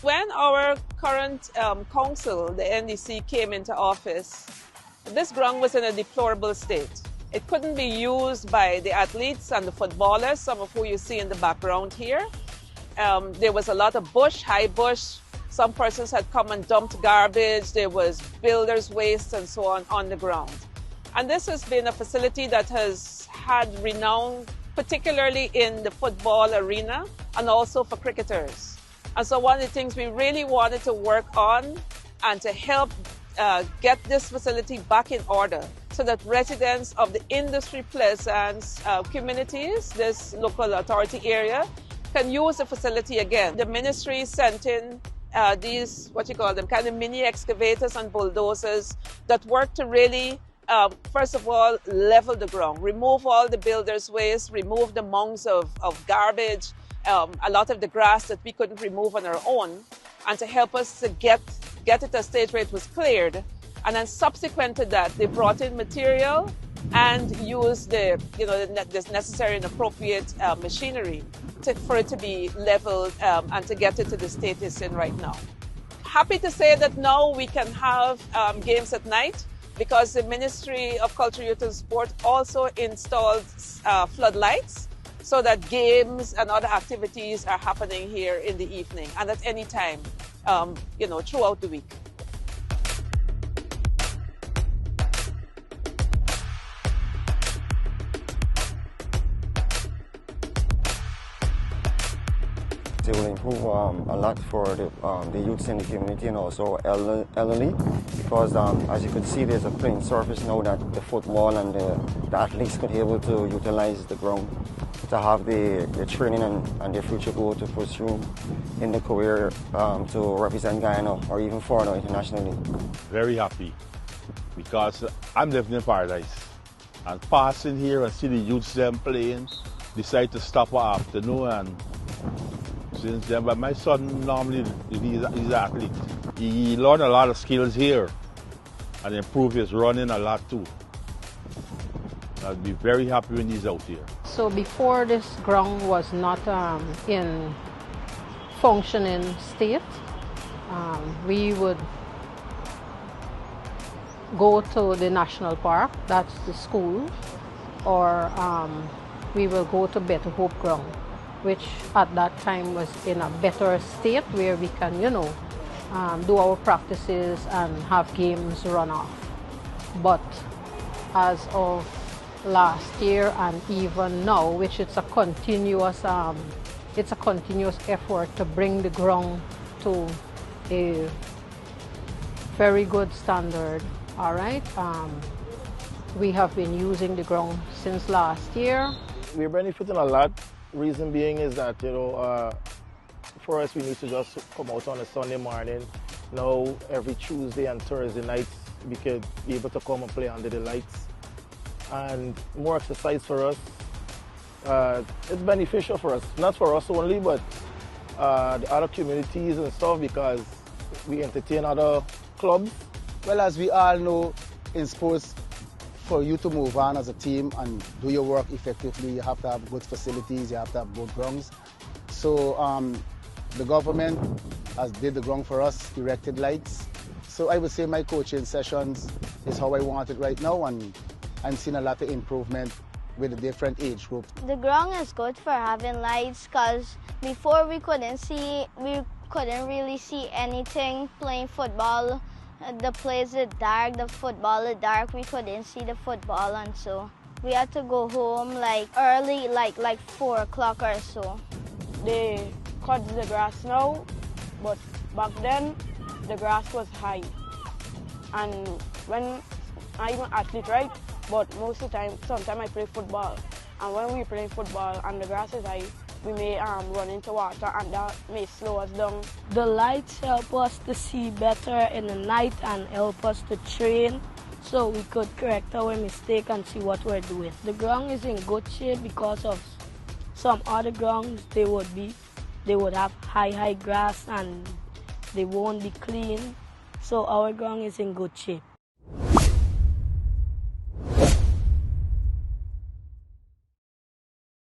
When our current council, the NDC, came into office, this ground was in a deplorable state. It couldn't be used by the athletes and the footballers, some of who you see in the background here. There was a lot of bush, high bush. Some persons had come and dumped garbage. There was builders' waste and so on the ground. And this has been a facility that has had renown, particularly in the football arena and also for cricketers. And so one of the things we really wanted to work on and to help get this facility back in order so that residents of the industry Plaisance communities, this local authority area, can use the facility again. The ministry sent in these, what you call them, kind of mini excavators and bulldozers that work to really, first of all, level the ground, remove all the builders' waste, remove the mounds of garbage, a lot of the grass that we couldn't remove on our own, and to help us to get it to a stage where it was cleared. And then subsequent to that, they brought in material and used the necessary and appropriate machinery for it to be leveled and to get it to the state it's in right now. Happy to say that now we can have games at night because the Ministry of Culture, Youth and Sport also installed floodlights so that games and other activities are happening here in the evening and at any time, throughout the week. It will improve a lot for the youths in the community and also elderly because as you can see, there's a playing surface now that the football and the athletes could be able to utilize the ground to have the training and their future goal to pursue in the career to represent Guyana or even further internationally. Very happy because I'm living in paradise and passing here and see the youths them playing, decide to stop afternoon and since then, but my son normally he's an athlete. He learned a lot of skills here and improved his running a lot too. I'll be very happy when he's out here. So before this ground was not in functioning state, we would go to the national park, that's the school, or we will go to Better Hope ground, which at that time was in a better state where we can, do our practices and have games run off. But as of last year and even now, which it's a continuous effort to bring the ground to a very good standard. All right, we have been using the ground since last year. We're benefiting a lot. Reason being is that, for us, we need to just come out on a Sunday morning. Now, every Tuesday and Thursday nights, we could be able to come and play under the lights. And more exercise for us. It's beneficial for us, not for us only, but the other communities and stuff, because we entertain other clubs. Well, as we all know, in sports, for you to move on as a team and do your work effectively, you have to have good facilities, you have to have good grounds. So the government has did the ground for us, erected lights. So I would say my coaching sessions is how I want it right now, and I'm seeing a lot of improvement with the different age groups. The ground is good for having lights because before we couldn't really see anything playing football. The place is dark, the football is dark, we couldn't see the football, and so we had to go home early, like 4 o'clock or so. They cut the grass now, but back then the grass was high. And when I'm an athlete, right? But most of the time, sometimes I play football. And when we play football and the grass is high, we may run into water and that may slow us down. The lights help us to see better in the night and help us to train so we could correct our mistake and see what we're doing. The ground is in good shape because of some other grounds they would have high grass and they won't be clean. So our ground is in good shape.